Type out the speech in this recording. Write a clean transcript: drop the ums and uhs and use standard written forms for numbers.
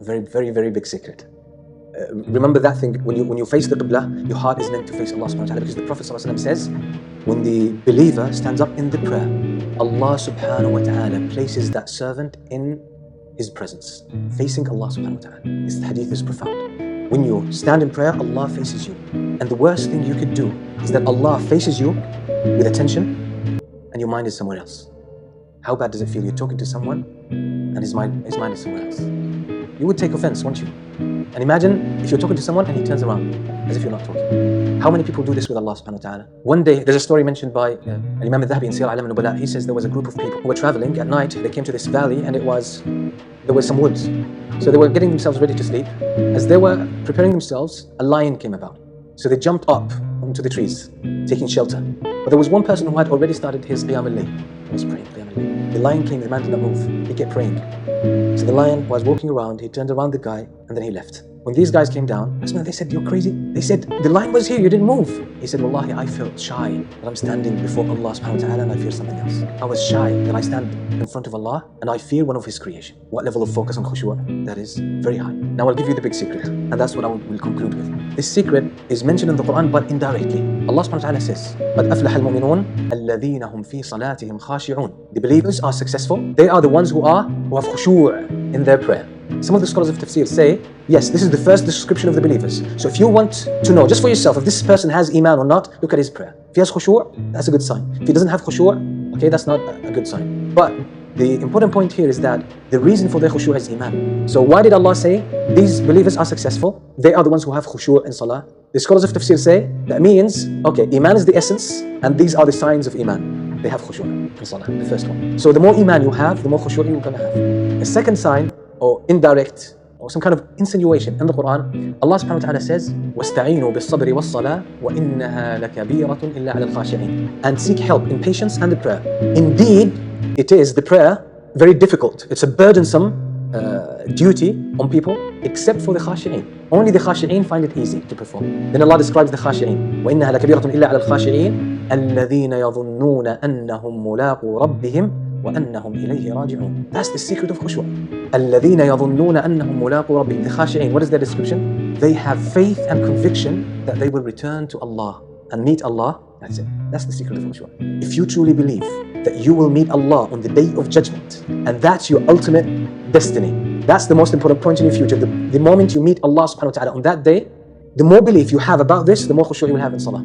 Very, very, very big secret. Remember that thing, when you face the Qibla, your heart is meant to face Allah subhanahu wa ta'ala, because the Prophet ﷺ says, when the believer stands up in the prayer, Allah subhanahu wa ta'ala places that servant in his presence, facing Allah subhanahu wa ta'ala. This hadith is profound. When you stand in prayer, Allah faces you. And the worst thing you could do is that Allah faces you with attention and your mind is somewhere else. How bad does it feel? You're talking to someone and his mind is somewhere else. You would take offense, won't you? And imagine if you're talking to someone and he turns around as if you're not talking. How many people do this with Allah subhanahu wa ta'ala? One day, there's a story mentioned by Imam al-Dhahabi in Siyar A'lam al-Nubala. He says there was a group of people who were traveling at night. They came to this valley and there were some woods. So they were getting themselves ready to sleep. As they were preparing themselves, a lion came about. So they jumped up onto the trees, taking shelter. But there was one person who had already started his Qiyam al-Layl. He was praying Qiyam al-Layl. The lion came, the man did not move. He kept praying. So the lion was walking around, he turned around the guy, and then he left. When these guys came down, they said, "You're crazy." They said, "The lion was here, you didn't move." He said, "Wallahi, I felt shy that I'm standing before Allah subhanahu wa ta'ala and I fear something else. I was shy that I stand in front of Allah and I fear one of His creation." What level of focus on khushu'? That is very high. Now I'll give you the big secret, and that's what I will conclude with. This secret is mentioned in the Quran, but indirectly. Allah subhanahu wa ta'ala says, قَدْ أَفْلَحَ الْمُؤْمِنُونَ الَّذِينَ هُمْ فِي صَلَاتِهِمْ خَاشِعُونَ. The believers are successful. They are the ones who have khushu' in their prayer. Some of the scholars of tafsir say, yes, this is the first description of the believers. So if you want to know just for yourself if this person has iman or not, look at his prayer. If he has khushu', that's a good sign. If he doesn't have khushu', okay, that's not a good sign. But the important point here is that the reason for their khushu' is iman. So why did Allah say these believers are successful? They are the ones who have khushu' in salah. The scholars of tafsir say that means, okay, iman is the essence and these are the signs of iman. They have khushu' in salah, the first one. So the more iman you have, the more khushu' you're going to have. A second sign, or indirect, or some kind of insinuation in the Quran, Allah subhanahu wa ta'ala says, وَاسْتَعِينُوا بِالصَّبْرِ وَالصَّلَاةِ وَإِنَّهَا لَكَبِيرَةٌ إِلَّا عَلَى الْخَاشِعِينَ. And seek help in patience and in prayer. Indeed, it is, the prayer, very difficult. It's a burdensome duty on people, except for the khashi'een. Only the khashi'een find it easy to perform. Then Allah describes the khashi'een. وَإِنَّهَا لَكَبِيرَةٌ إِلَّا عَلَى الْخَاشِعِينَ الَّذِينَ يَظُنُّونَ أَنَّهُمْ مُلَاقُو رَبِّهِمْ وَأَنَّهُمْ إِلَيْهِ رَاجِعُونَ. That's the secret of khushu'. الَّذِينَ يَظُنُّونَ أَنَّهُمْ مُلَاقُو رَبِّهِمْ. The khashi'een, what is their description? They have faith and conviction that they will return to Allah and meet Allah. That's it. That's the secret of khushu'. If you truly believe that you will meet Allah on the day of judgment, and that's your ultimate destiny, that's the most important point in your future. The moment you meet Allah subhanahu wa ta'ala on that day, the more belief you have about this, the more khushu' you will have in salah.